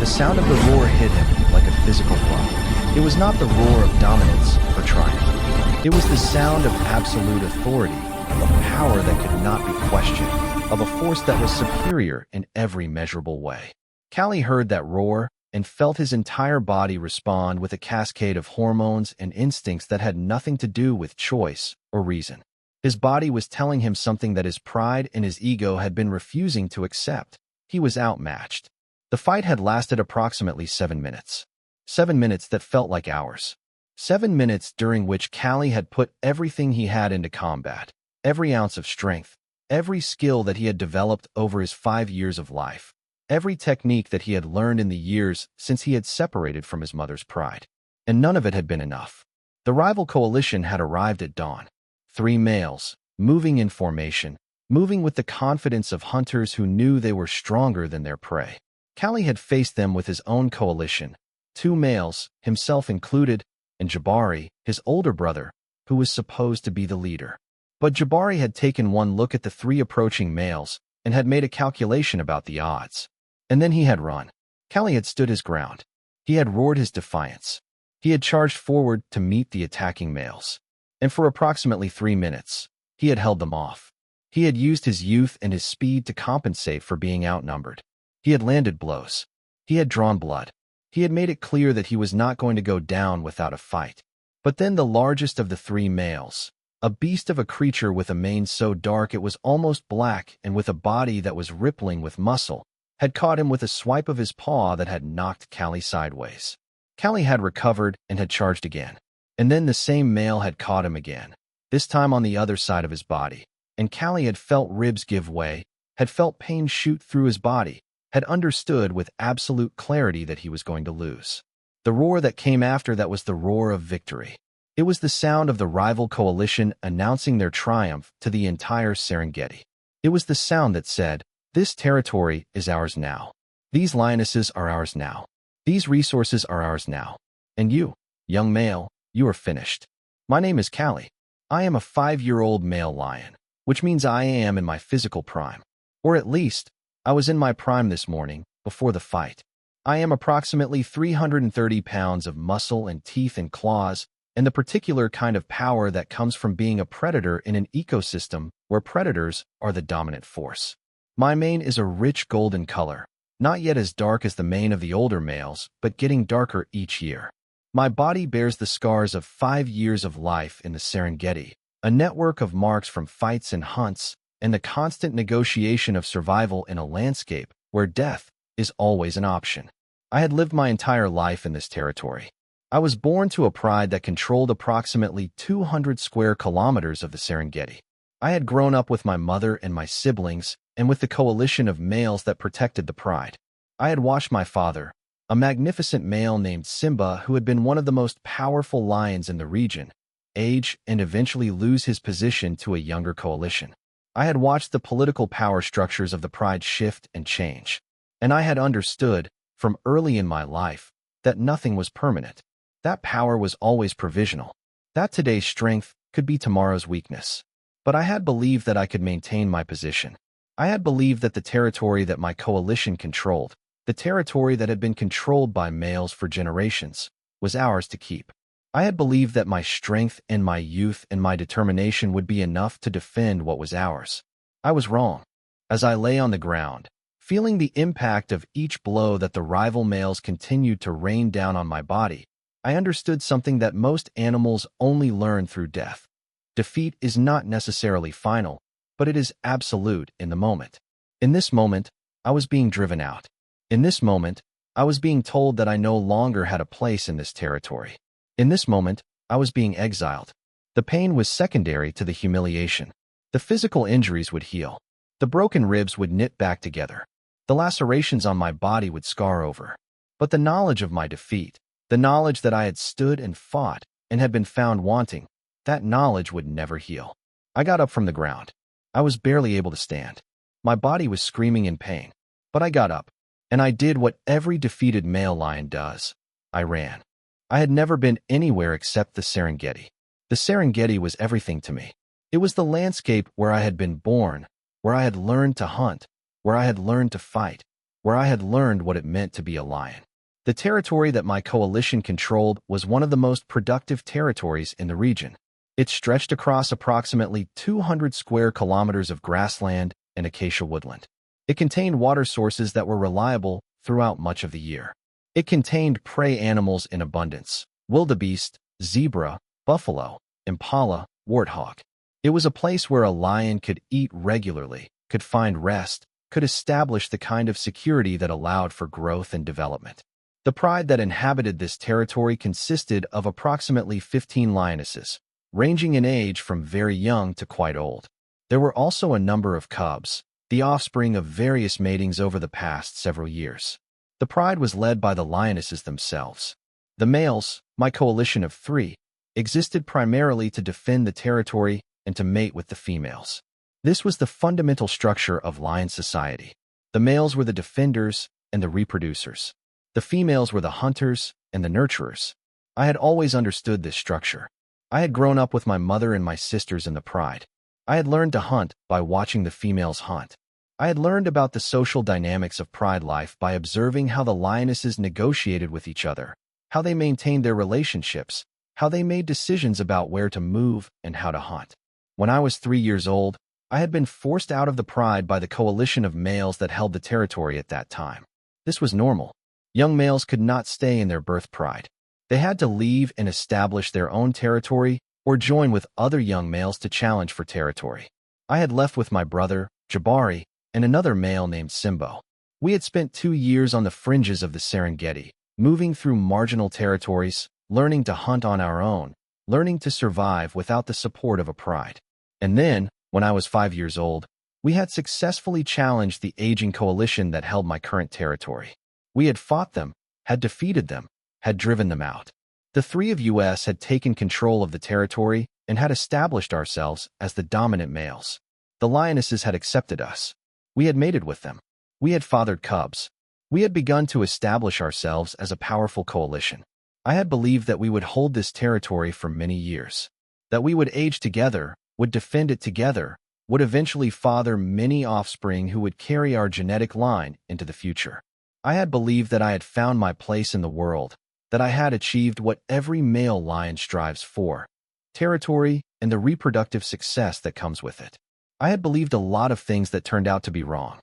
The sound of the roar hit him like a physical blow. It was not the roar of dominance or triumph. It was the sound of absolute authority, of power that could not be questioned, of a force that was superior in every measurable way. Callie heard that roar and felt his entire body respond with a cascade of hormones and instincts that had nothing to do with choice or reason. His body was telling him something that his pride and his ego had been refusing to accept. He was outmatched. The fight had lasted approximately 7 minutes. 7 minutes that felt like hours. 7 minutes during which Callie had put everything he had into combat, every ounce of strength, every skill that he had developed over his 5 years of life, every technique that he had learned in the years since he had separated from his mother's pride. And none of it had been enough. The rival coalition had arrived at dawn. 3 males, moving in formation, moving with the confidence of hunters who knew they were stronger than their prey. Callie had faced them with his own coalition, 2 males, himself included, and Jabari, his older brother, who was supposed to be the leader. But Jabari had taken one look at the 3 approaching males and had made a calculation about the odds. And then he had run. Callie had stood his ground. He had roared his defiance. He had charged forward to meet the attacking males. And for approximately 3 minutes, he had held them off. He had used his youth and his speed to compensate for being outnumbered. He had landed blows. He had drawn blood. He had made it clear that he was not going to go down without a fight. But then the largest of the 3 males, a beast of a creature with a mane so dark it was almost black and with a body that was rippling with muscle, had caught him with a swipe of his paw that had knocked Callie sideways. Callie had recovered and had charged again. And then the same male had caught him again, this time on the other side of his body. And Callie had felt ribs give way, had felt pain shoot through his body, had understood with absolute clarity that he was going to lose. The roar that came after that was the roar of victory. It was the sound of the rival coalition announcing their triumph to the entire Serengeti. It was the sound that said, "This territory is ours now. These lionesses are ours now. These resources are ours now. And you, young male, you are finished. My name is Callie. I am a 5-year-old male lion, which means I am in my physical prime. Or at least, I was in my prime this morning, before the fight. I am approximately 330 pounds of muscle and teeth and claws, and the particular kind of power that comes from being a predator in an ecosystem where predators are the dominant force. My mane is a rich golden color, not yet as dark as the mane of the older males, but getting darker each year. My body bears the scars of 5 years of life in the Serengeti, a network of marks from fights and hunts, and the constant negotiation of survival in a landscape where death is always an option. I had lived my entire life in this territory. I was born to a pride that controlled approximately 200 square kilometers of the Serengeti. I had grown up with my mother and my siblings, and with the coalition of males that protected the pride. I had watched my father, a magnificent male named Simba who had been one of the most powerful lions in the region, age and eventually lose his position to a younger coalition. I had watched the political power structures of the pride shift and change. And I had understood, from early in my life, that nothing was permanent. That power was always provisional. That today's strength could be tomorrow's weakness. But I had believed that I could maintain my position. I had believed that the territory that my coalition controlled, the territory that had been controlled by males for generations, was ours to keep. I had believed that my strength and my youth and my determination would be enough to defend what was ours. I was wrong. As I lay on the ground, feeling the impact of each blow that the rival males continued to rain down on my body, I understood something that most animals only learn through death. Defeat is not necessarily final, but it is absolute in the moment. In this moment, I was being driven out. In this moment, I was being told that I no longer had a place in this territory. In this moment, I was being exiled. The pain was secondary to the humiliation. The physical injuries would heal. The broken ribs would knit back together. The lacerations on my body would scar over. But the knowledge of my defeat, the knowledge that I had stood and fought and had been found wanting, that knowledge would never heal. I got up from the ground. I was barely able to stand. My body was screaming in pain. But I got up, and I did what every defeated male lion does. I ran. I had never been anywhere except the Serengeti. The Serengeti was everything to me. It was the landscape where I had been born, where I had learned to hunt, where I had learned to fight, where I had learned what it meant to be a lion. The territory that my coalition controlled was one of the most productive territories in the region. It stretched across approximately 200 square kilometers of grassland and acacia woodland. It contained water sources that were reliable throughout much of the year. It contained prey animals in abundance: wildebeest, zebra, buffalo, impala, warthog. It was a place where a lion could eat regularly, could find rest, could establish the kind of security that allowed for growth and development. The pride that inhabited this territory consisted of approximately 15 lionesses, ranging in age from very young to quite old. There were also a number of cubs, the offspring of various matings over the past several years. The pride was led by the lionesses themselves. The males, my coalition of 3, existed primarily to defend the territory and to mate with the females. This was the fundamental structure of lion society. The males were the defenders and the reproducers. The females were the hunters and the nurturers. I had always understood this structure. I had grown up with my mother and my sisters in the pride. I had learned to hunt by watching the females hunt. I had learned about the social dynamics of pride life by observing how the lionesses negotiated with each other, how they maintained their relationships, how they made decisions about where to move and how to hunt. When I was 3 years old, I had been forced out of the pride by the coalition of males that held the territory at that time. This was normal. Young males could not stay in their birth pride. They had to leave and establish their own territory or join with other young males to challenge for territory. I had left with my brother, Jabari, and another male named Simbo. We had spent 2 years on the fringes of the Serengeti, moving through marginal territories, learning to hunt on our own, learning to survive without the support of a pride. And then, when I was 5 years old, we had successfully challenged the aging coalition that held my current territory. We had fought them, had defeated them, had driven them out. The 3 of us had taken control of the territory and had established ourselves as the dominant males. The lionesses had accepted us. We had mated with them. We had fathered cubs. We had begun to establish ourselves as a powerful coalition. I had believed that we would hold this territory for many years, that we would age together, would defend it together, would eventually father many offspring who would carry our genetic line into the future. I had believed that I had found my place in the world, that I had achieved what every male lion strives for: territory and the reproductive success that comes with it. I had believed a lot of things that turned out to be wrong.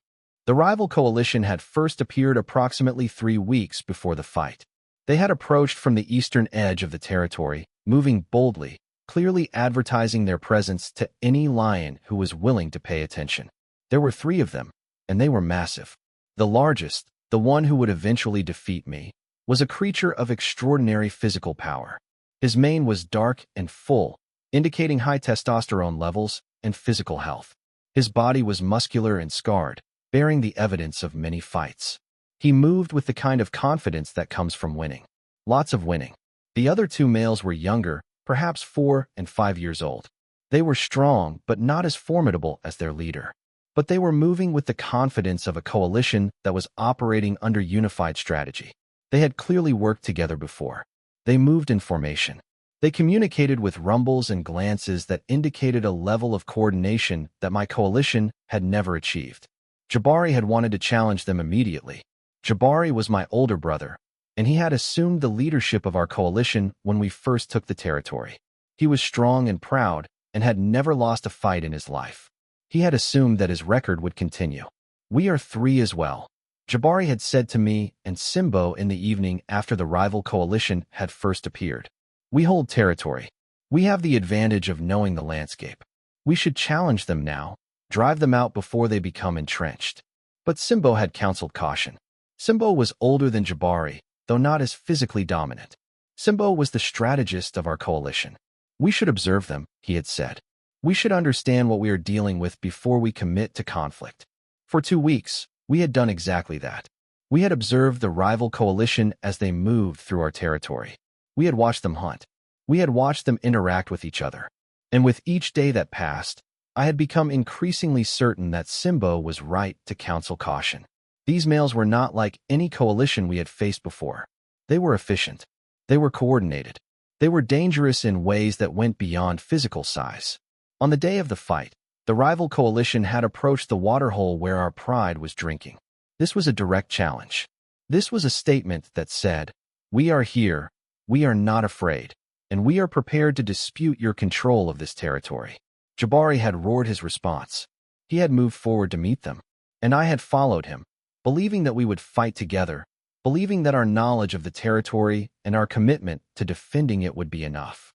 The rival coalition had first appeared approximately 3 weeks before the fight. They had approached from the eastern edge of the territory, moving boldly, clearly advertising their presence to any lion who was willing to pay attention. There were 3 of them, and they were massive. The largest, the one who would eventually defeat me, was a creature of extraordinary physical power. His mane was dark and full, indicating high testosterone levels and physical health. His body was muscular and scarred, bearing the evidence of many fights. He moved with the kind of confidence that comes from winning. Lots of winning. The other 2 males were younger, perhaps 4 and 5 years old. They were strong, but not as formidable as their leader. But they were moving with the confidence of a coalition that was operating under unified strategy. They had clearly worked together before. They moved in formation. They communicated with rumbles and glances that indicated a level of coordination that my coalition had never achieved. Jabari had wanted to challenge them immediately. Jabari was my older brother, and he had assumed the leadership of our coalition when we first took the territory. He was strong and proud and had never lost a fight in his life. He had assumed that his record would continue. We are 3 as well, Jabari had said to me and Simbo in the evening after the rival coalition had first appeared. We hold territory. We have the advantage of knowing the landscape. We should challenge them now, drive them out before they become entrenched. But Simbo had counseled caution. Simbo was older than Jabari, though not as physically dominant. Simbo was the strategist of our coalition. We should observe them, he had said. We should understand what we are dealing with before we commit to conflict. For 2 weeks, we had done exactly that. We had observed the rival coalition as they moved through our territory. We had watched them hunt. We had watched them interact with each other. And with each day that passed, I had become increasingly certain that Simbo was right to counsel caution. These males were not like any coalition we had faced before. They were efficient. They were coordinated. They were dangerous in ways that went beyond physical size. On the day of the fight, the rival coalition had approached the waterhole where our pride was drinking. This was a direct challenge. This was a statement that said, "We are here, we are not afraid, and we are prepared to dispute your control of this territory." Jabari had roared his response. He had moved forward to meet them, and I had followed him, believing that we would fight together, believing that our knowledge of the territory and our commitment to defending it would be enough.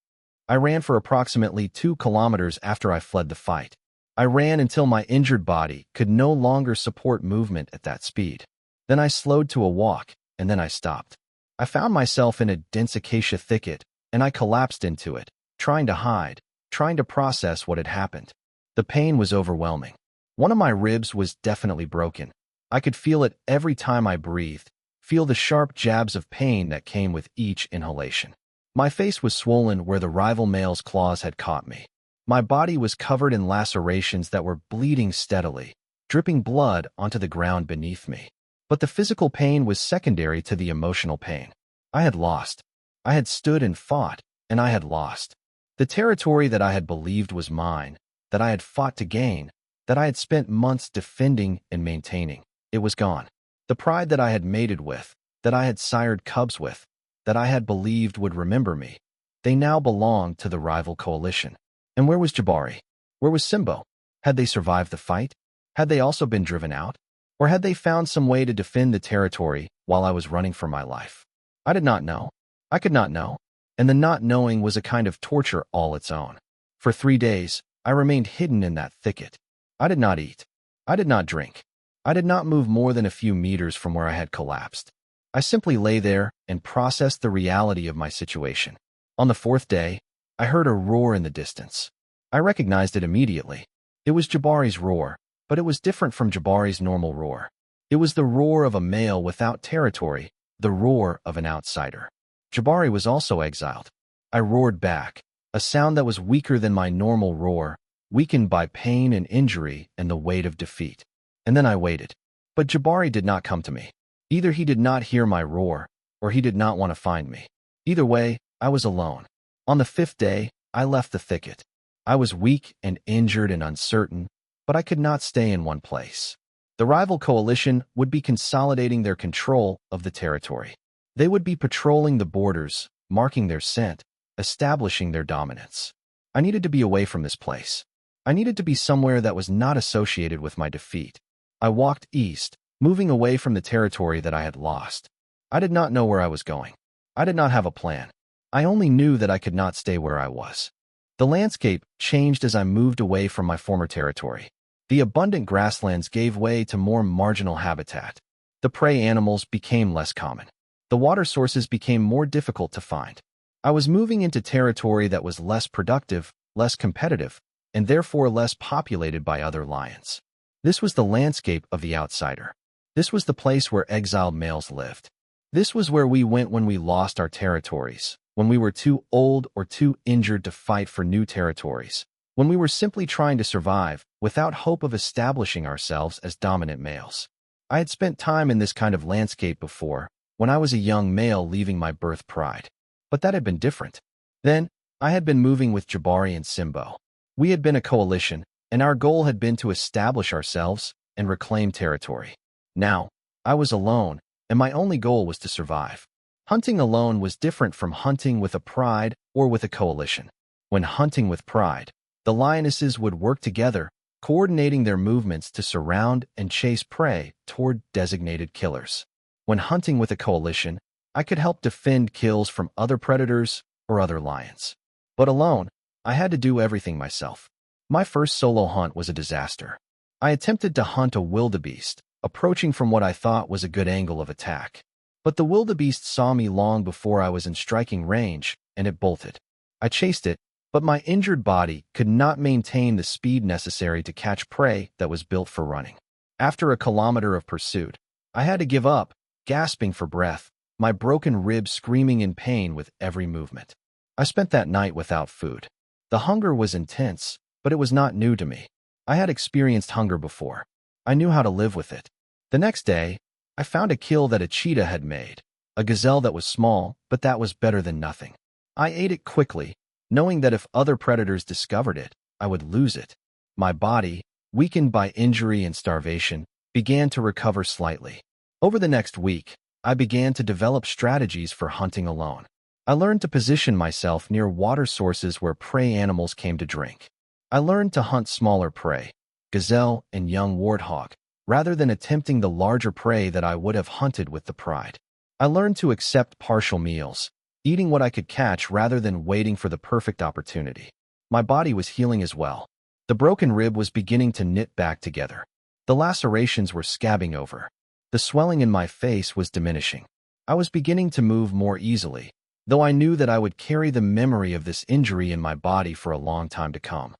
I ran for approximately 2 kilometers after I fled the fight. I ran until my injured body could no longer support movement at that speed. Then I slowed to a walk, and then I stopped. I found myself in a dense acacia thicket, and I collapsed into it, trying to hide, trying to process what had happened. The pain was overwhelming. One of my ribs was definitely broken. I could feel it every time I breathed, feel the sharp jabs of pain that came with each inhalation. My face was swollen where the rival male's claws had caught me. My body was covered in lacerations that were bleeding steadily, dripping blood onto the ground beneath me. But the physical pain was secondary to the emotional pain. I had lost. I had stood and fought, and I had lost. The territory that I had believed was mine, that I had fought to gain, that I had spent months defending and maintaining, it was gone. The pride that I had mated with, that I had sired cubs with, that I had believed would remember me, they now belonged to the rival coalition. And where was Jabari? Where was Simbo? Had they survived the fight? Had they also been driven out? Or had they found some way to defend the territory while I was running for my life? I did not know. I could not know. And the not knowing was a kind of torture all its own. For 3 days, I remained hidden in that thicket. I did not eat. I did not drink. I did not move more than a few meters from where I had collapsed. I simply lay there and processed the reality of my situation. On the 4th day, I heard a roar in the distance. I recognized it immediately. It was Jabari's roar, but it was different from Jabari's normal roar. It was the roar of a male without territory, the roar of an outsider. Jabari was also exiled. I roared back, a sound that was weaker than my normal roar, weakened by pain and injury and the weight of defeat. And then I waited. But Jabari did not come to me. Either he did not hear my roar, or he did not want to find me. Either way, I was alone. On the 5th day, I left the thicket. I was weak and injured and uncertain, but I could not stay in one place. The rival coalition would be consolidating their control of the territory. They would be patrolling the borders, marking their scent, establishing their dominance. I needed to be away from this place. I needed to be somewhere that was not associated with my defeat. I walked east, moving away from the territory that I had lost. I did not know where I was going. I did not have a plan. I only knew that I could not stay where I was. The landscape changed as I moved away from my former territory. The abundant grasslands gave way to more marginal habitat. The prey animals became less common. The water sources became more difficult to find. I was moving into territory that was less productive, less competitive, and therefore less populated by other lions. This was the landscape of the outsider. This was the place where exiled males lived. This was where we went when we lost our territories, when we were too old or too injured to fight for new territories, when we were simply trying to survive without hope of establishing ourselves as dominant males. I had spent time in this kind of landscape before, when I was a young male leaving my birth pride. But that had been different. Then, I had been moving with Jabari and Simbo. We had been a coalition, and our goal had been to establish ourselves and reclaim territory. Now, I was alone, and my only goal was to survive. Hunting alone was different from hunting with a pride or with a coalition. When hunting with pride, the lionesses would work together, coordinating their movements to surround and chase prey toward designated killers. When hunting with a coalition, I could help defend kills from other predators or other lions. But alone, I had to do everything myself. My first solo hunt was a disaster. I attempted to hunt a wildebeest, approaching from what I thought was a good angle of attack. But the wildebeest saw me long before I was in striking range, and it bolted. I chased it, but my injured body could not maintain the speed necessary to catch prey that was built for running. After a kilometer of pursuit, I had to give up, gasping for breath, my broken ribs screaming in pain with every movement. I spent that night without food. The hunger was intense, but it was not new to me. I had experienced hunger before. I knew how to live with it. The next day, I found a kill that a cheetah had made, a gazelle that was small, but that was better than nothing. I ate it quickly, knowing that if other predators discovered it, I would lose it. My body, weakened by injury and starvation, began to recover slightly. Over the next week, I began to develop strategies for hunting alone. I learned to position myself near water sources where prey animals came to drink. I learned to hunt smaller prey, gazelle and young warthog, rather than attempting the larger prey that I would have hunted with the pride. I learned to accept partial meals, eating what I could catch rather than waiting for the perfect opportunity. My body was healing as well. The broken rib was beginning to knit back together. The lacerations were scabbing over. The swelling in my face was diminishing. I was beginning to move more easily, though I knew that I would carry the memory of this injury in my body for a long time to come.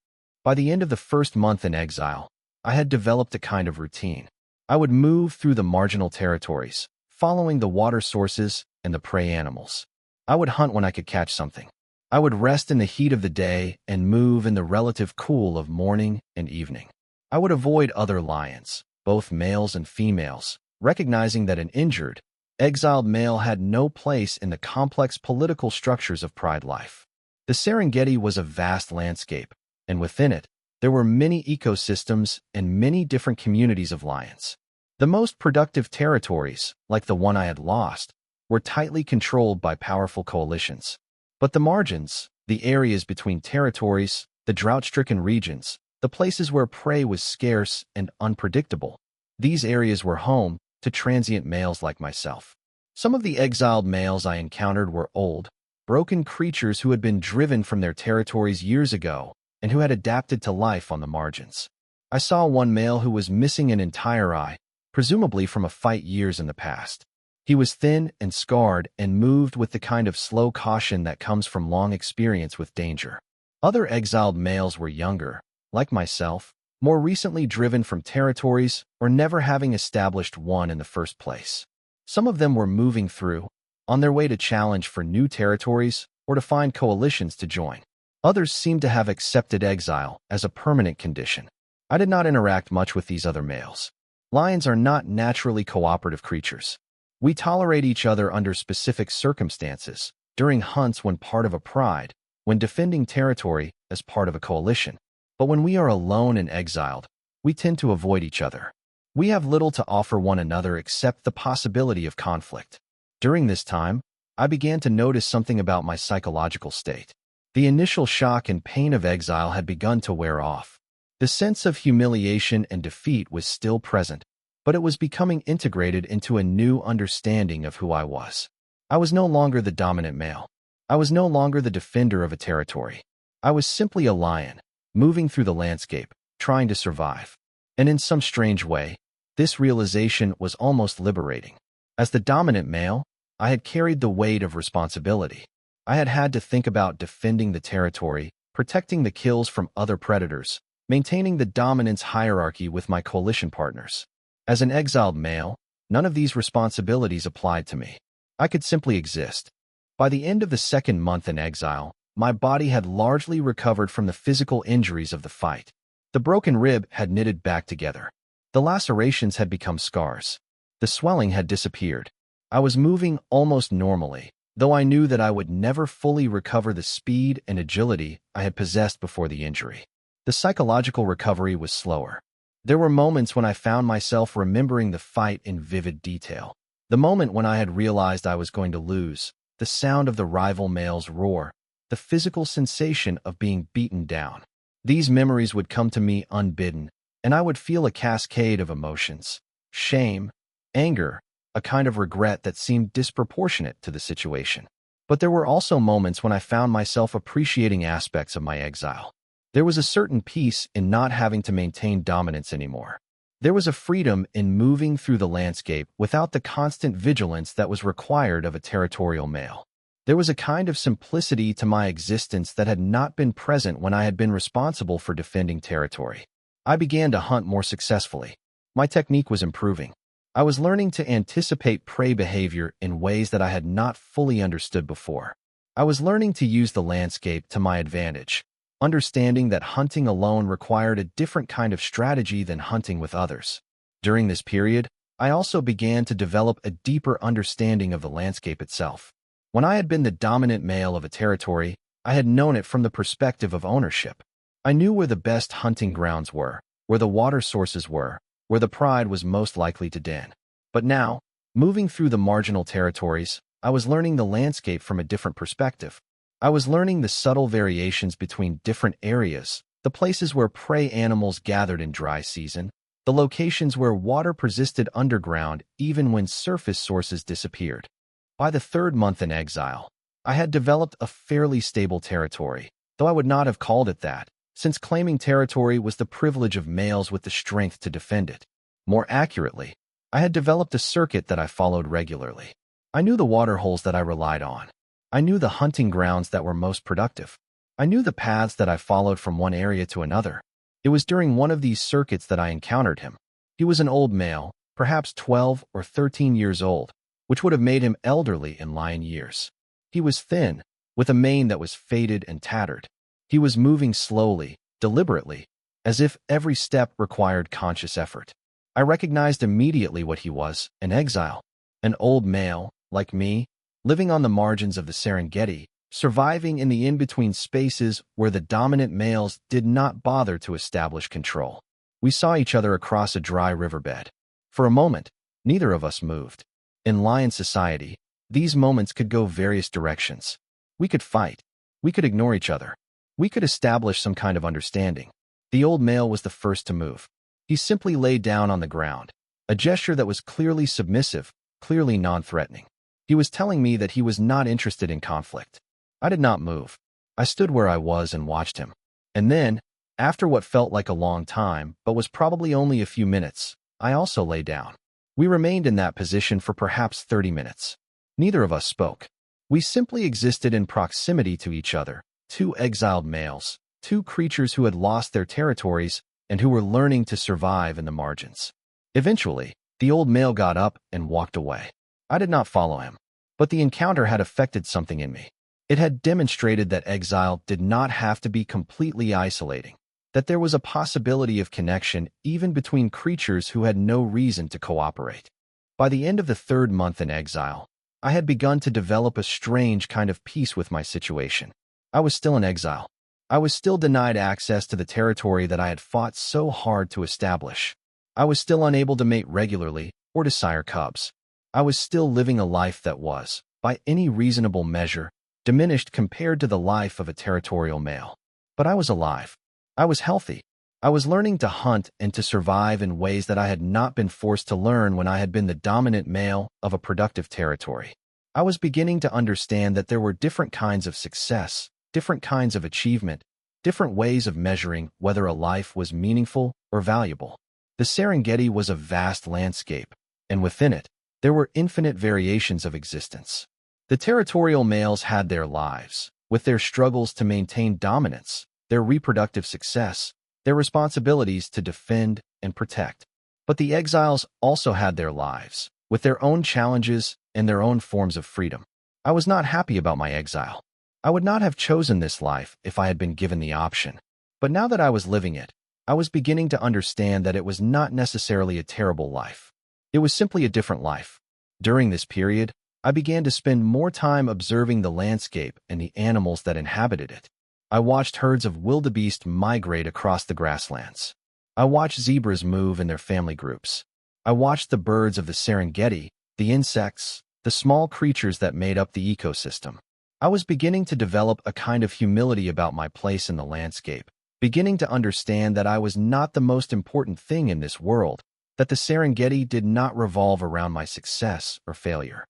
By the end of the first month in exile, I had developed a kind of routine. I would move through the marginal territories, following the water sources and the prey animals. I would hunt when I could catch something. I would rest in the heat of the day and move in the relative cool of morning and evening. I would avoid other lions, both males and females, recognizing that an injured, exiled male had no place in the complex political structures of pride life. The Serengeti was a vast landscape, and within it, there were many ecosystems and many different communities of lions. The most productive territories, like the one I had lost, were tightly controlled by powerful coalitions. But the margins, the areas between territories, the drought-stricken regions, the places where prey was scarce and unpredictable, these areas were home to transient males like myself. Some of the exiled males I encountered were old, broken creatures who had been driven from their territories years ago and who had adapted to life on the margins. I saw one male who was missing an entire eye, presumably from a fight years in the past. He was thin and scarred and moved with the kind of slow caution that comes from long experience with danger. Other exiled males were younger, like myself, more recently driven from territories or never having established one in the first place. Some of them were moving through, on their way to challenge for new territories or to find coalitions to join. Others seemed to have accepted exile as a permanent condition. I did not interact much with these other males. Lions are not naturally cooperative creatures. We tolerate each other under specific circumstances, during hunts when part of a pride, when defending territory as part of a coalition. But when we are alone and exiled, we tend to avoid each other. We have little to offer one another except the possibility of conflict. During this time, I began to notice something about my psychological state. The initial shock and pain of exile had begun to wear off. The sense of humiliation and defeat was still present, but it was becoming integrated into a new understanding of who I was. I was no longer the dominant male. I was no longer the defender of a territory. I was simply a lion, moving through the landscape, trying to survive. And in some strange way, this realization was almost liberating. As the dominant male, I had carried the weight of responsibility. I had had to think about defending the territory, protecting the kills from other predators, maintaining the dominance hierarchy with my coalition partners. As an exiled male, none of these responsibilities applied to me. I could simply exist. By the end of the second month in exile, my body had largely recovered from the physical injuries of the fight. The broken rib had knitted back together. The lacerations had become scars. The swelling had disappeared. I was moving almost normally, though I knew that I would never fully recover the speed and agility I had possessed before the injury. The psychological recovery was slower. There were moments when I found myself remembering the fight in vivid detail. The moment when I had realized I was going to lose, the sound of the rival male's roar, the physical sensation of being beaten down. These memories would come to me unbidden, and I would feel a cascade of emotions. Shame, anger, a kind of regret that seemed disproportionate to the situation. But there were also moments when I found myself appreciating aspects of my exile. There was a certain peace in not having to maintain dominance anymore. There was a freedom in moving through the landscape without the constant vigilance that was required of a territorial male. There was a kind of simplicity to my existence that had not been present when I had been responsible for defending territory. I began to hunt more successfully. My technique was improving. I was learning to anticipate prey behavior in ways that I had not fully understood before. I was learning to use the landscape to my advantage, understanding that hunting alone required a different kind of strategy than hunting with others. During this period, I also began to develop a deeper understanding of the landscape itself. When I had been the dominant male of a territory, I had known it from the perspective of ownership. I knew where the best hunting grounds were, where the water sources were, where the pride was most likely to den. But now, moving through the marginal territories, I was learning the landscape from a different perspective. I was learning the subtle variations between different areas, the places where prey animals gathered in dry season, the locations where water persisted underground even when surface sources disappeared. By the third month in exile, I had developed a fairly stable territory, though I would not have called it that, since claiming territory was the privilege of males with the strength to defend it. More accurately, I had developed a circuit that I followed regularly. I knew the water holes that I relied on. I knew the hunting grounds that were most productive. I knew the paths that I followed from one area to another. It was during one of these circuits that I encountered him. He was an old male, perhaps 12 or 13 years old, which would have made him elderly in lion years. He was thin, with a mane that was faded and tattered. He was moving slowly, deliberately, as if every step required conscious effort. I recognized immediately what he was, an exile, an old male, like me, living on the margins of the Serengeti, surviving in the in-between spaces where the dominant males did not bother to establish control. We saw each other across a dry riverbed. For a moment, neither of us moved. In lion society, these moments could go various directions. We could fight. We could ignore each other. We could establish some kind of understanding. The old male was the first to move. He simply lay down on the ground, a gesture that was clearly submissive, clearly non-threatening. He was telling me that he was not interested in conflict. I did not move. I stood where I was and watched him. And then, after what felt like a long time, but was probably only a few minutes, I also lay down. We remained in that position for perhaps 30 minutes. Neither of us spoke. We simply existed in proximity to each other, two exiled males, two creatures who had lost their territories and who were learning to survive in the margins. Eventually, the old male got up and walked away. I did not follow him, but the encounter had affected something in me. It had demonstrated that exile did not have to be completely isolating, that there was a possibility of connection even between creatures who had no reason to cooperate. By the end of the third month in exile, I had begun to develop a strange kind of peace with my situation. I was still in exile. I was still denied access to the territory that I had fought so hard to establish. I was still unable to mate regularly or to sire cubs. I was still living a life that was, by any reasonable measure, diminished compared to the life of a territorial male. But I was alive. I was healthy. I was learning to hunt and to survive in ways that I had not been forced to learn when I had been the dominant male of a productive territory. I was beginning to understand that there were different kinds of success, different kinds of achievement, different ways of measuring whether a life was meaningful or valuable. The Serengeti was a vast landscape, and within it, there were infinite variations of existence. The territorial males had their lives, with their struggles to maintain dominance, their reproductive success, their responsibilities to defend and protect. But the exiles also had their lives, with their own challenges and their own forms of freedom. I was not happy about my exile. I would not have chosen this life if I had been given the option. But now that I was living it, I was beginning to understand that it was not necessarily a terrible life. It was simply a different life. During this period, I began to spend more time observing the landscape and the animals that inhabited it. I watched herds of wildebeest migrate across the grasslands. I watched zebras move in their family groups. I watched the birds of the Serengeti, the insects, the small creatures that made up the ecosystem. I was beginning to develop a kind of humility about my place in the landscape, beginning to understand that I was not the most important thing in this world, that the Serengeti did not revolve around my success or failure.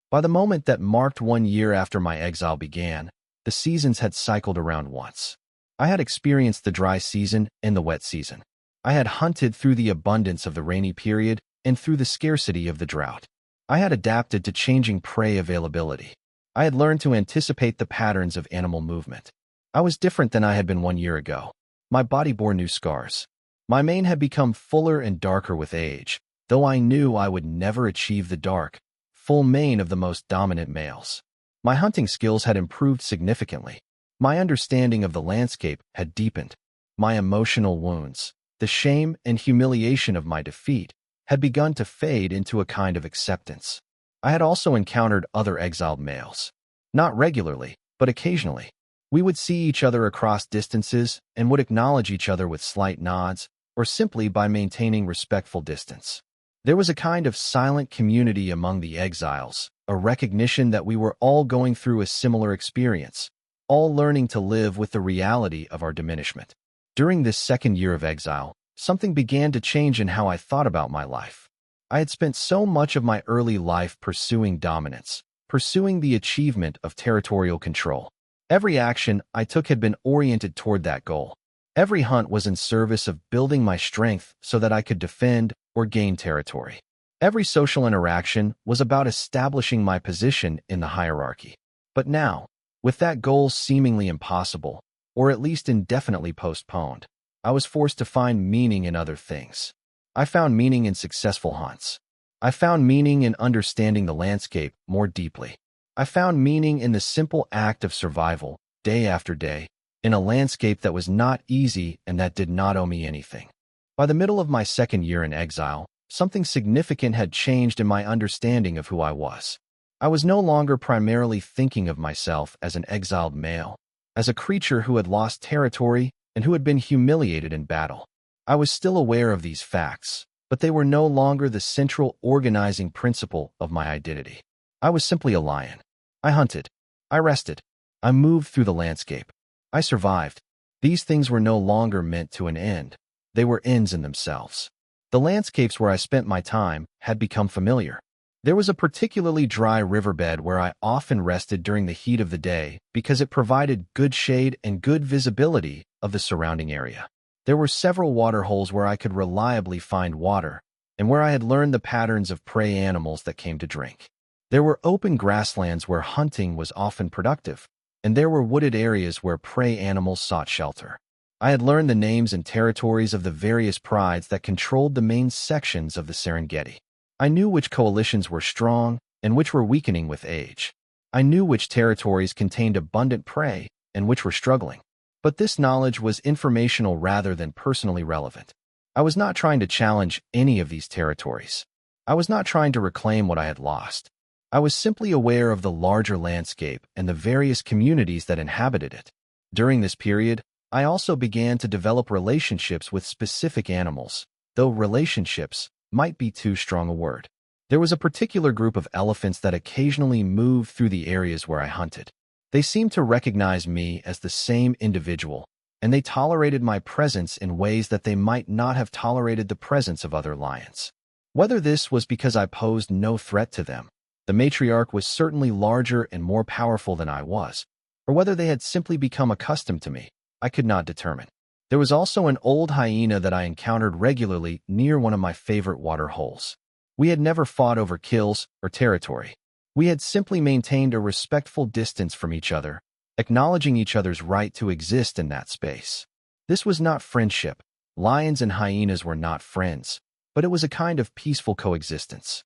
By the moment that marked 1 year after my exile began, the seasons had cycled around once. I had experienced the dry season and the wet season. I had hunted through the abundance of the rainy period and through the scarcity of the drought. I had adapted to changing prey availability. I had learned to anticipate the patterns of animal movement. I was different than I had been 1 year ago. My body bore new scars. My mane had become fuller and darker with age, though I knew I would never achieve the dark, full mane of the most dominant males. My hunting skills had improved significantly. My understanding of the landscape had deepened. My emotional wounds, the shame and humiliation of my defeat, had begun to fade into a kind of acceptance. I had also encountered other exiled males. Not regularly, but occasionally. We would see each other across distances and would acknowledge each other with slight nods, or simply by maintaining respectful distance. There was a kind of silent community among the exiles, a recognition that we were all going through a similar experience, all learning to live with the reality of our diminishment. During this second year of exile, something began to change in how I thought about my life. I had spent so much of my early life pursuing dominance, pursuing the achievement of territorial control. Every action I took had been oriented toward that goal. Every hunt was in service of building my strength so that I could defend or gain territory. Every social interaction was about establishing my position in the hierarchy. But now, with that goal seemingly impossible, or at least indefinitely postponed, I was forced to find meaning in other things. I found meaning in successful hunts. I found meaning in understanding the landscape more deeply. I found meaning in the simple act of survival, day after day, in a landscape that was not easy and that did not owe me anything. By the middle of my second year in exile, something significant had changed in my understanding of who I was. I was no longer primarily thinking of myself as an exiled male, as a creature who had lost territory and who had been humiliated in battle. I was still aware of these facts, but they were no longer the central organizing principle of my identity. I was simply a lion. I hunted. I rested. I moved through the landscape. I survived. These things were no longer meant to an end. They were ends in themselves. The landscapes where I spent my time had become familiar. There was a particularly dry riverbed where I often rested during the heat of the day because it provided good shade and good visibility of the surrounding area. There were several water holes where I could reliably find water and where I had learned the patterns of prey animals that came to drink. There were open grasslands where hunting was often productive, and there were wooded areas where prey animals sought shelter. I had learned the names and territories of the various prides that controlled the main sections of the Serengeti. I knew which coalitions were strong and which were weakening with age. I knew which territories contained abundant prey and which were struggling. But this knowledge was informational rather than personally relevant. I was not trying to challenge any of these territories. I was not trying to reclaim what I had lost. I was simply aware of the larger landscape and the various communities that inhabited it. During this period, I also began to develop relationships with specific animals, though relationships might be too strong a word. There was a particular group of elephants that occasionally moved through the areas where I hunted. They seemed to recognize me as the same individual, and they tolerated my presence in ways that they might not have tolerated the presence of other lions. Whether this was because I posed no threat to them, the matriarch was certainly larger and more powerful than I was, or whether they had simply become accustomed to me, I could not determine. There was also an old hyena that I encountered regularly near one of my favorite water holes. We had never fought over kills or territory. We had simply maintained a respectful distance from each other, acknowledging each other's right to exist in that space. This was not friendship. Lions and hyenas were not friends, but it was a kind of peaceful coexistence.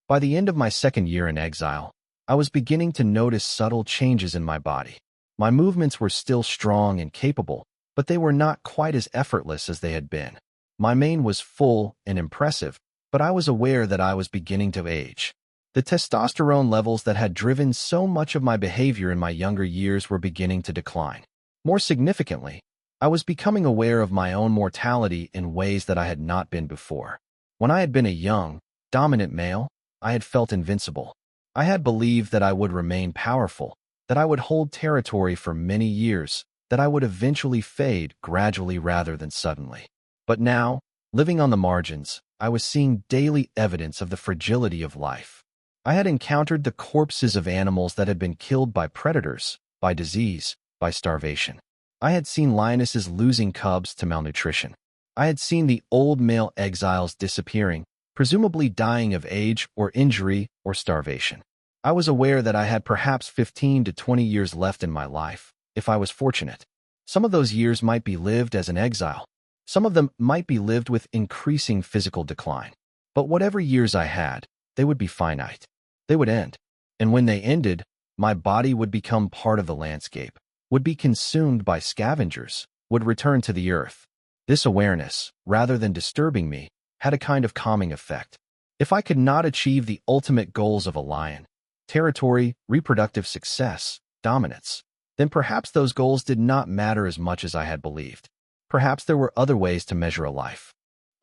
By the end of my second year in exile, I was beginning to notice subtle changes in my body. My movements were still strong and capable, but they were not quite as effortless as they had been. My mane was full and impressive, but I was aware that I was beginning to age. The testosterone levels that had driven so much of my behavior in my younger years were beginning to decline. More significantly, I was becoming aware of my own mortality in ways that I had not been before. When I had been a young, dominant male, I had felt invincible. I had believed that I would remain powerful, that I would hold territory for many years, that I would eventually fade gradually rather than suddenly. But now, living on the margins, I was seeing daily evidence of the fragility of life. I had encountered the corpses of animals that had been killed by predators, by disease, by starvation. I had seen lionesses losing cubs to malnutrition. I had seen the old male exiles disappearing, presumably dying of age or injury or starvation. I was aware that I had perhaps 15 to 20 years left in my life, if I was fortunate. Some of those years might be lived as an exile. Some of them might be lived with increasing physical decline. But whatever years I had, they would be finite. They would end. And when they ended, my body would become part of the landscape, would be consumed by scavengers, would return to the earth. This awareness, rather than disturbing me, had a kind of calming effect. If I could not achieve the ultimate goals of a lion, territory, reproductive success, dominance, then perhaps those goals did not matter as much as I had believed. Perhaps there were other ways to measure a life.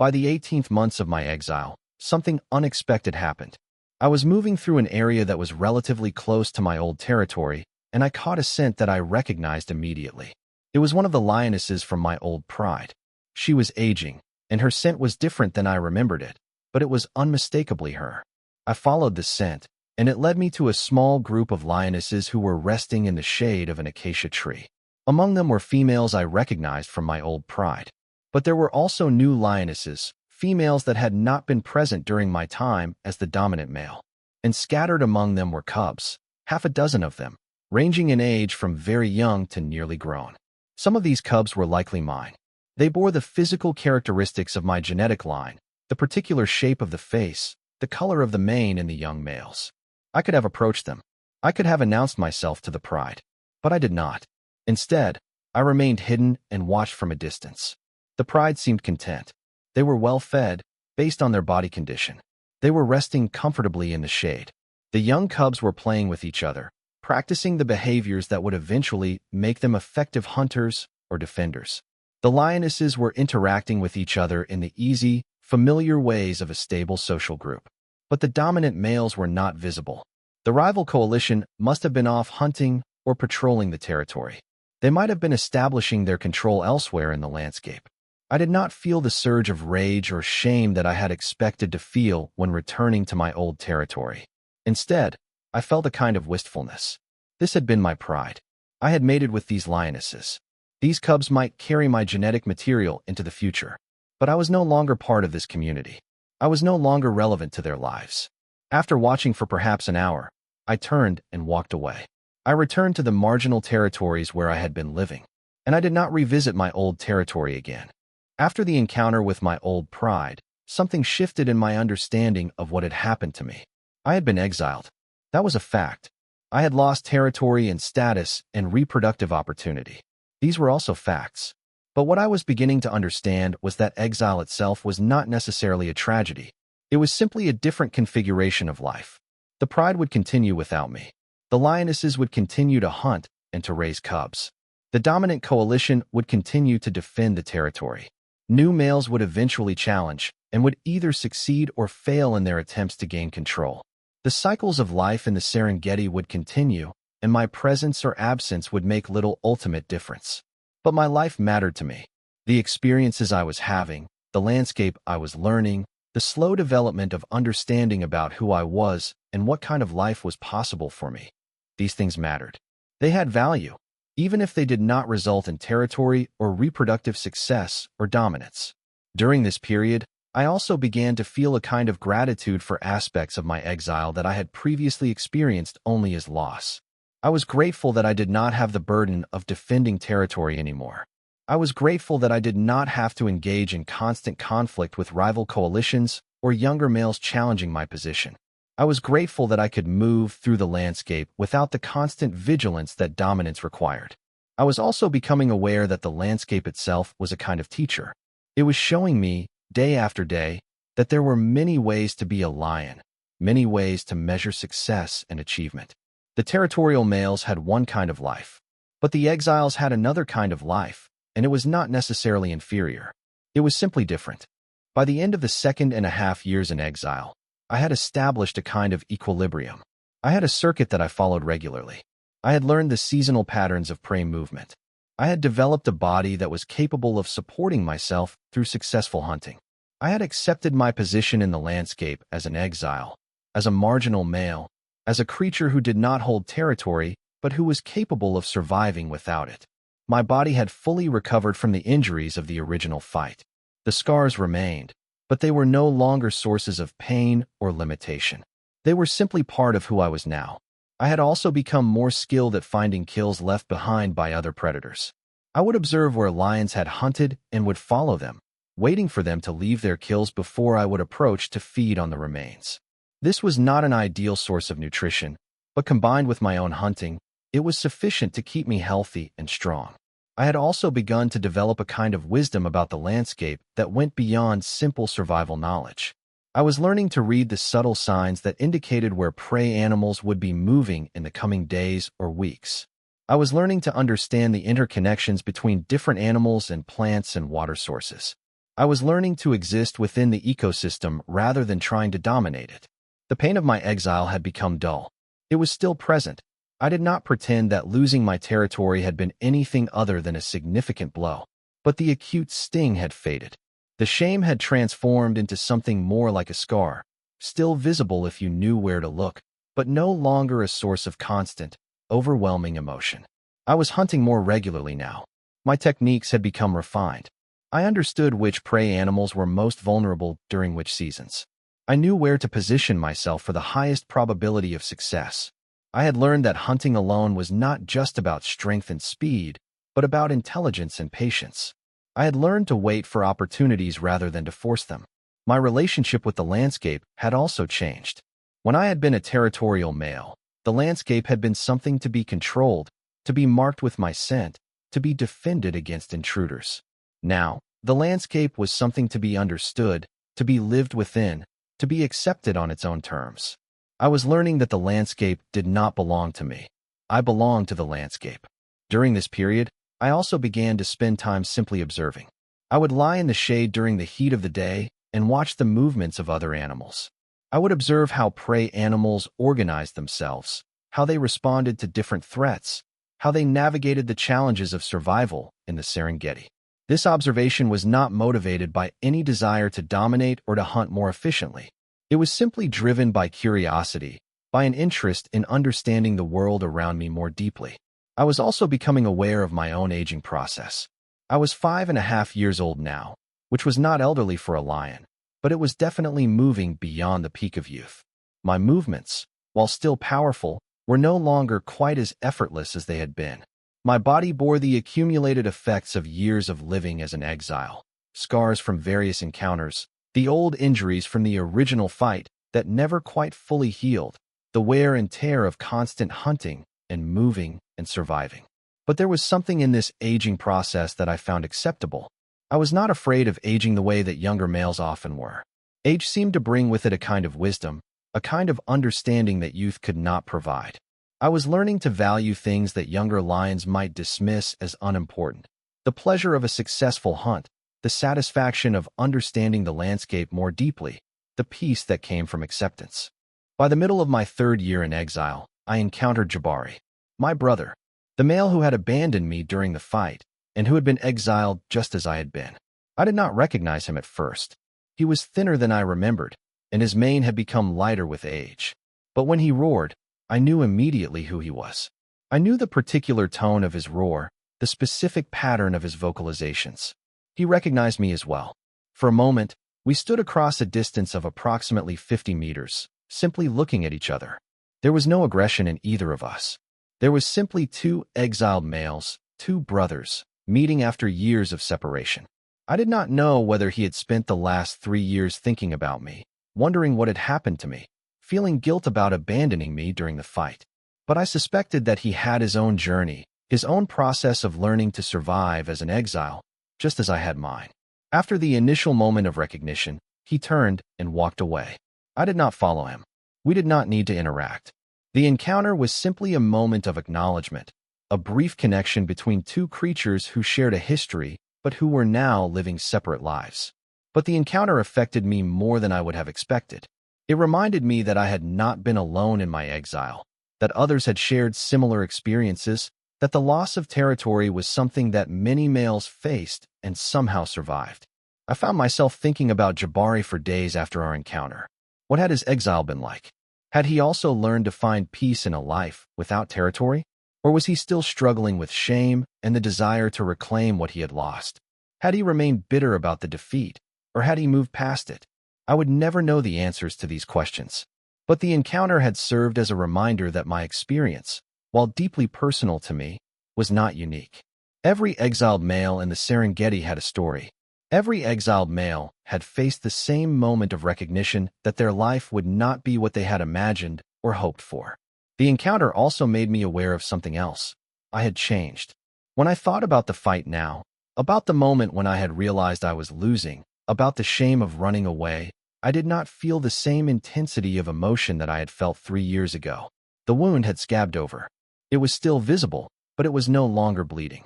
By the 18th months of my exile, something unexpected happened. I was moving through an area that was relatively close to my old territory, and I caught a scent that I recognized immediately. It was one of the lionesses from my old pride. She was aging, and her scent was different than I remembered it, but it was unmistakably her. I followed the scent, and it led me to a small group of lionesses who were resting in the shade of an acacia tree. Among them were females I recognized from my old pride. But there were also new lionesses, females that had not been present during my time as the dominant male. And scattered among them were cubs, half a dozen of them, ranging in age from very young to nearly grown. Some of these cubs were likely mine. They bore the physical characteristics of my genetic line, the particular shape of the face, the color of the mane in the young males. I could have approached them. I could have announced myself to the pride. But I did not. Instead, I remained hidden and watched from a distance. The pride seemed content. They were well fed, based on their body condition. They were resting comfortably in the shade. The young cubs were playing with each other, practicing the behaviors that would eventually make them effective hunters or defenders. The lionesses were interacting with each other in the easy, familiar ways of a stable social group. But the dominant males were not visible. The rival coalition must have been off hunting or patrolling the territory. They might have been establishing their control elsewhere in the landscape. I did not feel the surge of rage or shame that I had expected to feel when returning to my old territory. Instead, I felt a kind of wistfulness. This had been my pride. I had mated with these lionesses. These cubs might carry my genetic material into the future. But I was no longer part of this community. I was no longer relevant to their lives. After watching for perhaps an hour, I turned and walked away. I returned to the marginal territories where I had been living, and I did not revisit my old territory again. After the encounter with my old pride, something shifted in my understanding of what had happened to me. I had been exiled. That was a fact. I had lost territory and status and reproductive opportunity. These were also facts. But what I was beginning to understand was that exile itself was not necessarily a tragedy. It was simply a different configuration of life. The pride would continue without me. The lionesses would continue to hunt and to raise cubs. The dominant coalition would continue to defend the territory. New males would eventually challenge and would either succeed or fail in their attempts to gain control. The cycles of life in the Serengeti would continue, and my presence or absence would make little ultimate difference. But my life mattered to me. The experiences I was having, the landscape I was learning, the slow development of understanding about who I was and what kind of life was possible for me. These things mattered. They had value, even if they did not result in territory or reproductive success or dominance. During this period, I also began to feel a kind of gratitude for aspects of my exile that I had previously experienced only as loss. I was grateful that I did not have the burden of defending territory anymore. I was grateful that I did not have to engage in constant conflict with rival coalitions or younger males challenging my position. I was grateful that I could move through the landscape without the constant vigilance that dominance required. I was also becoming aware that the landscape itself was a kind of teacher. It was showing me, day after day, that there were many ways to be a lion, many ways to measure success and achievement. The territorial males had one kind of life, but the exiles had another kind of life, and it was not necessarily inferior. It was simply different. By the end of the 2.5 years in exile, I had established a kind of equilibrium. I had a circuit that I followed regularly. I had learned the seasonal patterns of prey movement. I had developed a body that was capable of supporting myself through successful hunting. I had accepted my position in the landscape as an exile, as a marginal male, as a creature who did not hold territory, but who was capable of surviving without it. My body had fully recovered from the injuries of the original fight. The scars remained, but they were no longer sources of pain or limitation. They were simply part of who I was now. I had also become more skilled at finding kills left behind by other predators. I would observe where lions had hunted and would follow them, waiting for them to leave their kills before I would approach to feed on the remains. This was not an ideal source of nutrition, but combined with my own hunting, it was sufficient to keep me healthy and strong. I had also begun to develop a kind of wisdom about the landscape that went beyond simple survival knowledge. I was learning to read the subtle signs that indicated where prey animals would be moving in the coming days or weeks. I was learning to understand the interconnections between different animals and plants and water sources. I was learning to exist within the ecosystem rather than trying to dominate it. The pain of my exile had become dull. It was still present. I did not pretend that losing my territory had been anything other than a significant blow. But the acute sting had faded. The shame had transformed into something more like a scar, still visible if you knew where to look, but no longer a source of constant, overwhelming emotion. I was hunting more regularly now. My techniques had become refined. I understood which prey animals were most vulnerable during which seasons. I knew where to position myself for the highest probability of success. I had learned that hunting alone was not just about strength and speed, but about intelligence and patience. I had learned to wait for opportunities rather than to force them. My relationship with the landscape had also changed. When I had been a territorial male, the landscape had been something to be controlled, to be marked with my scent, to be defended against intruders. Now, the landscape was something to be understood, to be lived within, to be accepted on its own terms. I was learning that the landscape did not belong to me. I belonged to the landscape. During this period, I also began to spend time simply observing. I would lie in the shade during the heat of the day and watch the movements of other animals. I would observe how prey animals organized themselves, how they responded to different threats, how they navigated the challenges of survival in the Serengeti. This observation was not motivated by any desire to dominate or to hunt more efficiently. It was simply driven by curiosity, by an interest in understanding the world around me more deeply. I was also becoming aware of my own aging process. I was 5.5 years old now, which was not elderly for a lion, but it was definitely moving beyond the peak of youth. My movements, while still powerful, were no longer quite as effortless as they had been. My body bore the accumulated effects of years of living as an exile, scars from various encounters, the old injuries from the original fight that never quite fully healed, the wear and tear of constant hunting and moving and surviving. But there was something in this aging process that I found acceptable. I was not afraid of aging the way that younger males often were. Age seemed to bring with it a kind of wisdom, a kind of understanding that youth could not provide. I was learning to value things that younger lions might dismiss as unimportant. The pleasure of a successful hunt, the satisfaction of understanding the landscape more deeply, the peace that came from acceptance. By the middle of my 3rd year in exile, I encountered Jabari, my brother, the male who had abandoned me during the fight and who had been exiled just as I had been. I did not recognize him at first. He was thinner than I remembered, and his mane had become lighter with age. But when he roared, I knew immediately who he was. I knew the particular tone of his roar, the specific pattern of his vocalizations. He recognized me as well. For a moment, we stood across a distance of approximately 50 meters, simply looking at each other. There was no aggression in either of us. There was simply 2 exiled males, 2 brothers, meeting after years of separation. I did not know whether he had spent the last 3 years thinking about me, wondering what had happened to me, feeling guilt about abandoning me during the fight. But I suspected that he had his own journey, his own process of learning to survive as an exile, just as I had mine. After the initial moment of recognition, he turned and walked away. I did not follow him. We did not need to interact. The encounter was simply a moment of acknowledgement, a brief connection between 2 creatures who shared a history but who were now living separate lives. But the encounter affected me more than I would have expected. It reminded me that I had not been alone in my exile, that others had shared similar experiences, that the loss of territory was something that many males faced and somehow survived. I found myself thinking about Jabari for days after our encounter. What had his exile been like? Had he also learned to find peace in a life without territory? Or was he still struggling with shame and the desire to reclaim what he had lost? Had he remained bitter about the defeat, or had he moved past it? I would never know the answers to these questions. But the encounter had served as a reminder that my experience, while deeply personal to me, was not unique. Every exiled male in the Serengeti had a story. Every exiled male had faced the same moment of recognition that their life would not be what they had imagined or hoped for. The encounter also made me aware of something else. I had changed. When I thought about the fight now, about the moment when I had realized I was losing, about the shame of running away, I did not feel the same intensity of emotion that I had felt 3 years ago. The wound had scabbed over. It was still visible, but it was no longer bleeding.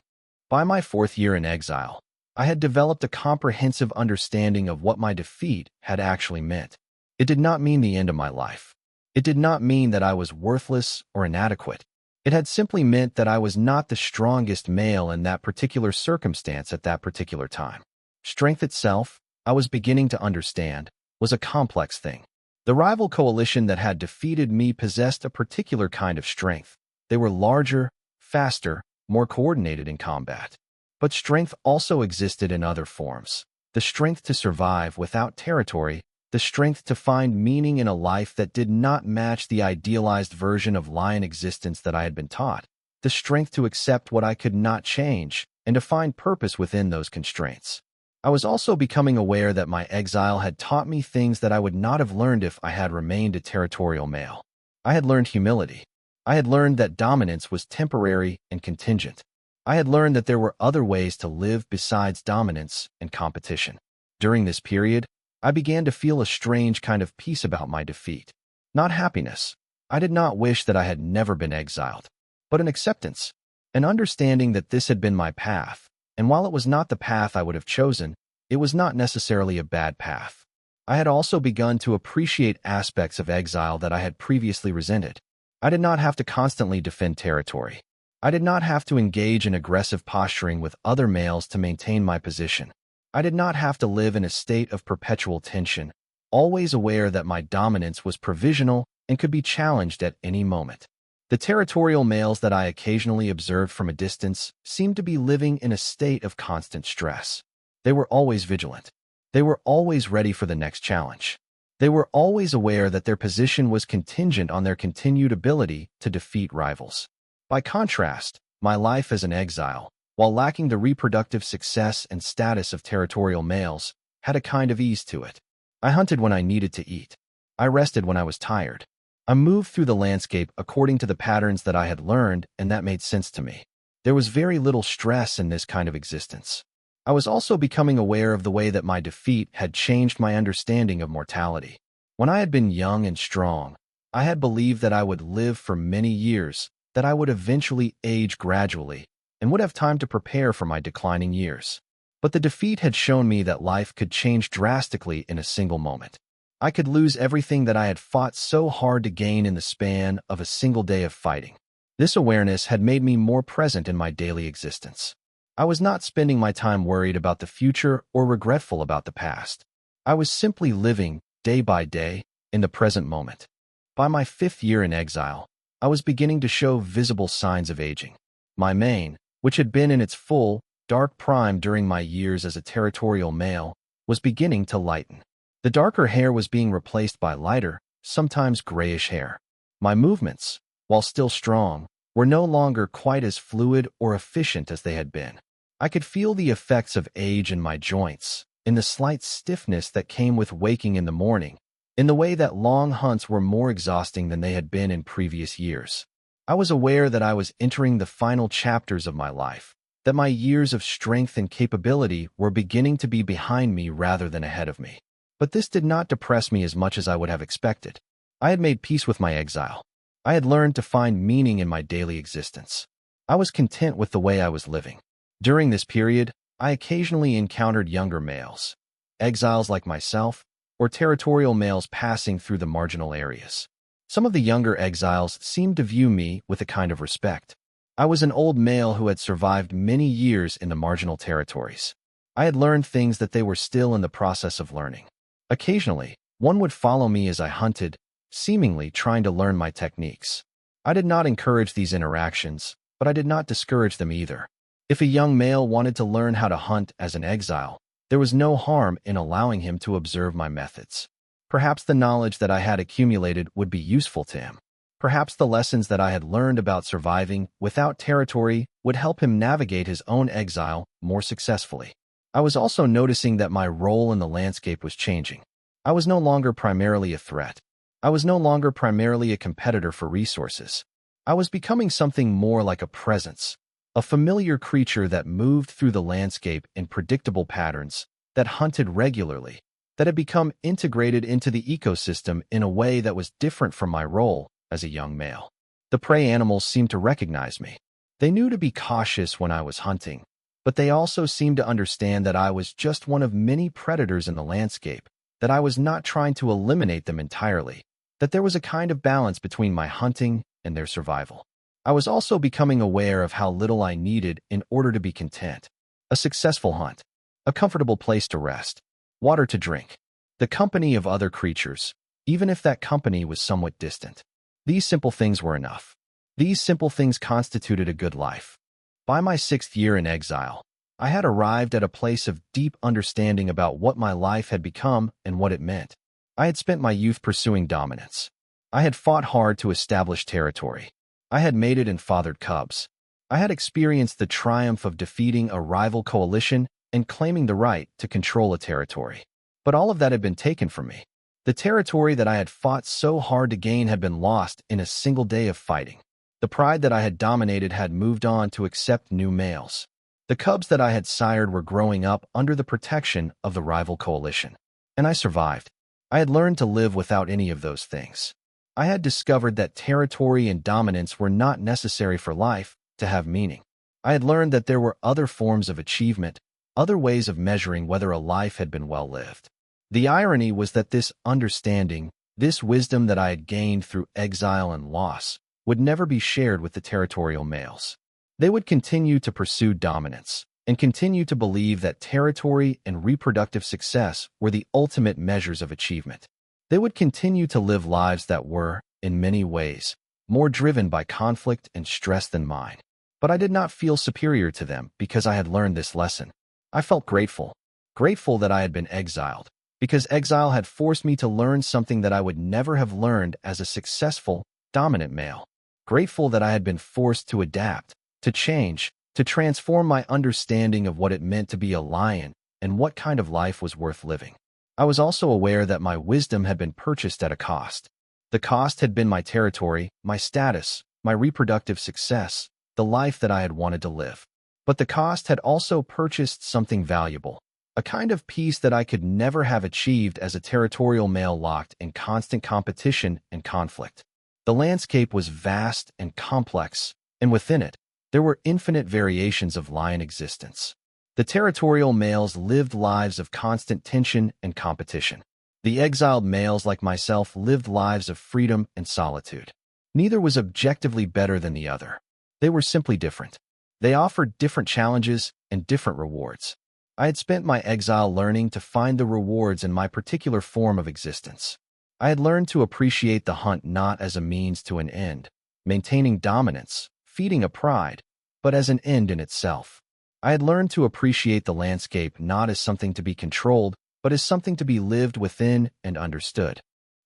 By my 4th year in exile, I had developed a comprehensive understanding of what my defeat had actually meant. It did not mean the end of my life. It did not mean that I was worthless or inadequate. It had simply meant that I was not the strongest male in that particular circumstance at that particular time. Strength itself, I was beginning to understand, was a complex thing. The rival coalition that had defeated me possessed a particular kind of strength. They were larger, faster, more coordinated in combat. But strength also existed in other forms. The strength to survive without territory, the strength to find meaning in a life that did not match the idealized version of lion existence that I had been taught, the strength to accept what I could not change, and to find purpose within those constraints. I was also becoming aware that my exile had taught me things that I would not have learned if I had remained a territorial male. I had learned humility. I had learned that dominance was temporary and contingent. I had learned that there were other ways to live besides dominance and competition. During this period, I began to feel a strange kind of peace about my defeat. Not happiness. I did not wish that I had never been exiled, but an acceptance, an understanding that this had been my path, and while it was not the path I would have chosen, it was not necessarily a bad path. I had also begun to appreciate aspects of exile that I had previously resented. I did not have to constantly defend territory. I did not have to engage in aggressive posturing with other males to maintain my position. I did not have to live in a state of perpetual tension, always aware that my dominance was provisional and could be challenged at any moment. The territorial males that I occasionally observed from a distance seemed to be living in a state of constant stress. They were always vigilant. They were always ready for the next challenge. They were always aware that their position was contingent on their continued ability to defeat rivals. By contrast, my life as an exile, while lacking the reproductive success and status of territorial males, had a kind of ease to it. I hunted when I needed to eat. I rested when I was tired. I moved through the landscape according to the patterns that I had learned, and that made sense to me. There was very little stress in this kind of existence. I was also becoming aware of the way that my defeat had changed my understanding of mortality. When I had been young and strong, I had believed that I would live for many years, that I would eventually age gradually, and would have time to prepare for my declining years. But the defeat had shown me that life could change drastically in a single moment. I could lose everything that I had fought so hard to gain in the span of a single day of fighting. This awareness had made me more present in my daily existence. I was not spending my time worried about the future or regretful about the past. I was simply living, day by day, in the present moment. By my 5th year in exile, I was beginning to show visible signs of aging. My mane, which had been in its full, dark prime during my years as a territorial male, was beginning to lighten. The darker hair was being replaced by lighter, sometimes grayish hair. My movements, while still strong, were no longer quite as fluid or efficient as they had been. I could feel the effects of age in my joints, in the slight stiffness that came with waking in the morning, in the way that long hunts were more exhausting than they had been in previous years. I was aware that I was entering the final chapters of my life, that my years of strength and capability were beginning to be behind me rather than ahead of me. But this did not depress me as much as I would have expected. I had made peace with my exile. I had learned to find meaning in my daily existence. I was content with the way I was living. During this period, I occasionally encountered younger males, exiles like myself, or territorial males passing through the marginal areas. Some of the younger exiles seemed to view me with a kind of respect. I was an old male who had survived many years in the marginal territories. I had learned things that they were still in the process of learning. Occasionally, one would follow me as I hunted, seemingly trying to learn my techniques. I did not encourage these interactions, but I did not discourage them either. If a young male wanted to learn how to hunt as an exile, there was no harm in allowing him to observe my methods. Perhaps the knowledge that I had accumulated would be useful to him. Perhaps the lessons that I had learned about surviving without territory would help him navigate his own exile more successfully. I was also noticing that my role in the landscape was changing. I was no longer primarily a threat. I was no longer primarily a competitor for resources. I was becoming something more like a presence, a familiar creature that moved through the landscape in predictable patterns, that hunted regularly, that had become integrated into the ecosystem in a way that was different from my role as a young male. The prey animals seemed to recognize me. They knew to be cautious when I was hunting. But they also seemed to understand that I was just one of many predators in the landscape, that I was not trying to eliminate them entirely, that there was a kind of balance between my hunting and their survival. I was also becoming aware of how little I needed in order to be content. A successful hunt, a comfortable place to rest, water to drink, the company of other creatures, even if that company was somewhat distant. These simple things were enough. These simple things constituted a good life. By my 6th year in exile, I had arrived at a place of deep understanding about what my life had become and what it meant. I had spent my youth pursuing dominance. I had fought hard to establish territory. I had mated and fathered cubs. I had experienced the triumph of defeating a rival coalition and claiming the right to control a territory. But all of that had been taken from me. The territory that I had fought so hard to gain had been lost in a single day of fighting. The pride that I had dominated had moved on to accept new males. The cubs that I had sired were growing up under the protection of the rival coalition. And I survived. I had learned to live without any of those things. I had discovered that territory and dominance were not necessary for life to have meaning. I had learned that there were other forms of achievement, other ways of measuring whether a life had been well lived. The irony was that this understanding, this wisdom that I had gained through exile and loss, would never be shared with the territorial males. They would continue to pursue dominance and continue to believe that territory and reproductive success were the ultimate measures of achievement. They would continue to live lives that were, in many ways, more driven by conflict and stress than mine. But I did not feel superior to them because I had learned this lesson. I felt grateful that I had been exiled, because exile had forced me to learn something that I would never have learned as a successful, dominant male. Grateful that I had been forced to adapt, to change, to transform my understanding of what it meant to be a lion and what kind of life was worth living. I was also aware that my wisdom had been purchased at a cost. The cost had been my territory, my status, my reproductive success, the life that I had wanted to live. But the cost had also purchased something valuable, a kind of peace that I could never have achieved as a territorial male locked in constant competition and conflict. The landscape was vast and complex, and within it, there were infinite variations of lion existence. The territorial males lived lives of constant tension and competition. The exiled males like myself lived lives of freedom and solitude. Neither was objectively better than the other. They were simply different. They offered different challenges and different rewards. I had spent my exile learning to find the rewards in my particular form of existence. I had learned to appreciate the hunt not as a means to an end, maintaining dominance, feeding a pride, but as an end in itself. I had learned to appreciate the landscape not as something to be controlled, but as something to be lived within and understood.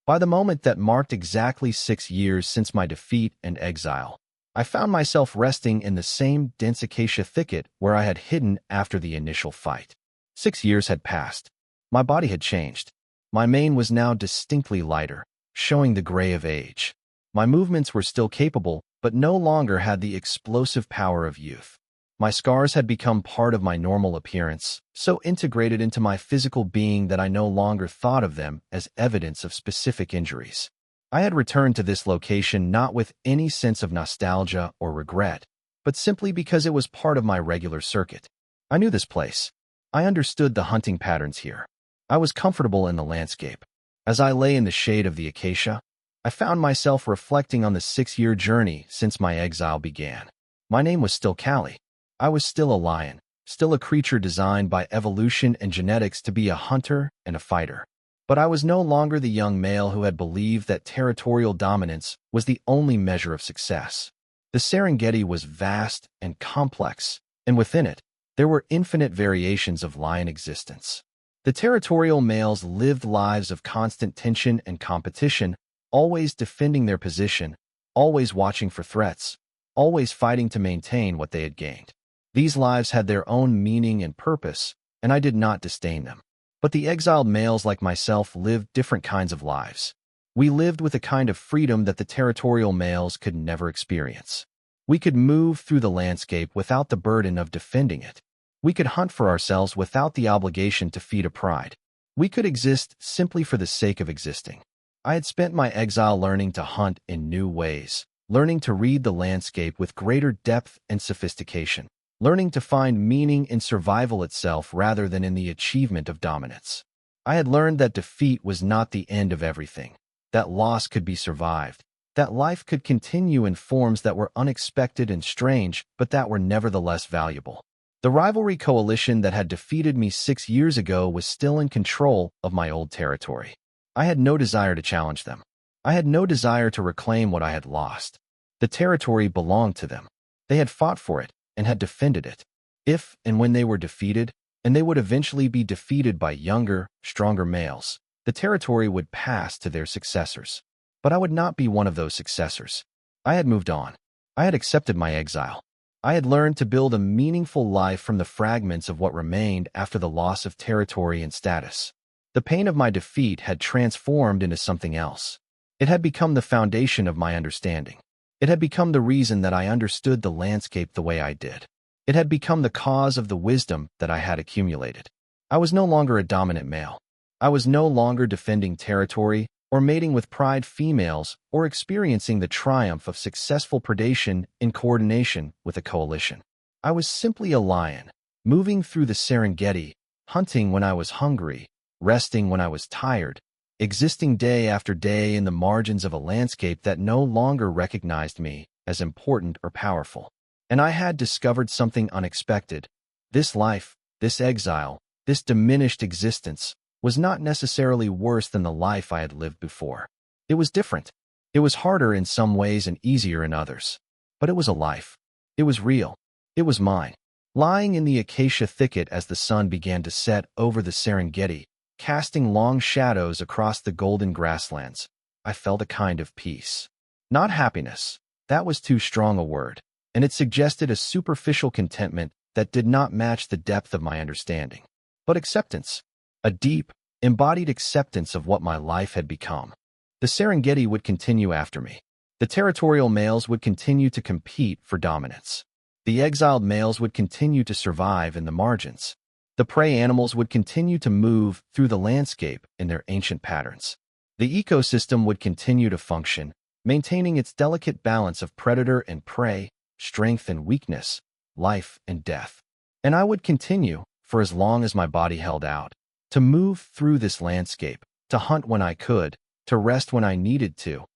By the moment that marked exactly 6 years since my defeat and exile, I found myself resting in the same dense acacia thicket where I had hidden after the initial fight. 6 years had passed. My body had changed. My mane was now distinctly lighter, showing the gray of age. My movements were still capable, but no longer had the explosive power of youth. My scars had become part of my normal appearance, so integrated into my physical being that I no longer thought of them as evidence of specific injuries. I had returned to this location not with any sense of nostalgia or regret, but simply because it was part of my regular circuit. I knew this place. I understood the hunting patterns here. I was comfortable in the landscape. As I lay in the shade of the acacia, I found myself reflecting on the 6-year journey since my exile began. My name was still Callie. I was still a lion, still a creature designed by evolution and genetics to be a hunter and a fighter. But I was no longer the young male who had believed that territorial dominance was the only measure of success. The Serengeti was vast and complex, and within it, there were infinite variations of lion existence. The territorial males lived lives of constant tension and competition, always defending their position, always watching for threats, always fighting to maintain what they had gained. These lives had their own meaning and purpose, and I did not disdain them. But the exiled males like myself lived different kinds of lives. We lived with a kind of freedom that the territorial males could never experience. We could move through the landscape without the burden of defending it. We could hunt for ourselves without the obligation to feed a pride. We could exist simply for the sake of existing. I had spent my exile learning to hunt in new ways, learning to read the landscape with greater depth and sophistication. learning to find meaning in survival itself rather than in the achievement of dominance. I had learned that defeat was not the end of everything, that loss could be survived, that life could continue in forms that were unexpected and strange, but that were nevertheless valuable. The rivalry coalition that had defeated me 6 years ago was still in control of my old territory. I had no desire to challenge them. I had no desire to reclaim what I had lost. The territory belonged to them. They had fought for it and had defended it. If and when they were defeated, and they would eventually be defeated by younger, stronger males, the territory would pass to their successors. But I would not be one of those successors. I had moved on. I had accepted my exile. I had learned to build a meaningful life from the fragments of what remained after the loss of territory and status. The pain of my defeat had transformed into something else. It had become the foundation of my understanding. It had become the reason that I understood the landscape the way I did. It had become the cause of the wisdom that I had accumulated. I was no longer a dominant male. I was no longer defending territory or mating with pride females or experiencing the triumph of successful predation in coordination with a coalition. I was simply a lion, moving through the Serengeti, hunting when I was hungry, resting when I was tired, existing day after day in the margins of a landscape that no longer recognized me as important or powerful. And I had discovered something unexpected. This life, this exile, this diminished existence was not necessarily worse than the life I had lived before. It was different. It was harder in some ways and easier in others. But it was a life. It was real. It was mine. Lying in the acacia thicket as the sun began to set over the Serengeti, casting long shadows across the golden grasslands, I felt a kind of peace. Not happiness. That was too strong a word, and it suggested a superficial contentment that did not match the depth of my understanding. But acceptance. A deep, embodied acceptance of what my life had become. The Serengeti would continue after me. The territorial males would continue to compete for dominance. The exiled males would continue to survive in the margins. The prey animals would continue to move through the landscape in their ancient patterns. The ecosystem would continue to function, maintaining its delicate balance of predator and prey, strength and weakness, life and death. And I would continue, for as long as my body held out, to move through this landscape, to hunt when I could, to rest when I needed to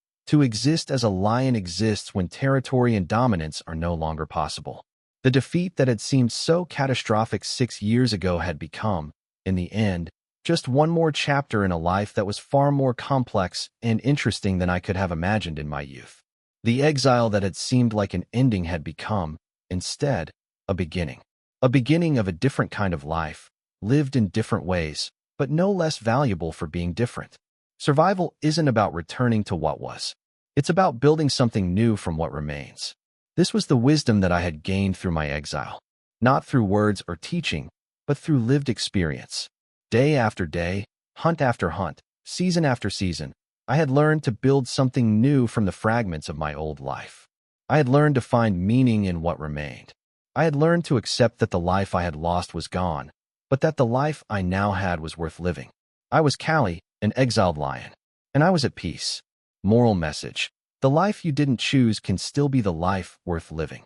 exist as a lion exists when territory and dominance are no longer possible. The defeat that had seemed so catastrophic 6 years ago had become, in the end, just one more chapter in a life that was far more complex and interesting than I could have imagined in my youth. The exile that had seemed like an ending had become, instead, a beginning. A beginning of a different kind of life, lived in different ways, but no less valuable for being different. Survival isn't about returning to what was. It's about building something new from what remains. This was the wisdom that I had gained through my exile, not through words or teaching, but through lived experience. Day after day, hunt after hunt, season after season, I had learned to build something new from the fragments of my old life. I had learned to find meaning in what remained. I had learned to accept that the life I had lost was gone, but that the life I now had was worth living. I was Callie, an exiled lion, and I was at peace. Moral message: the life you didn't choose can still be the life worth living.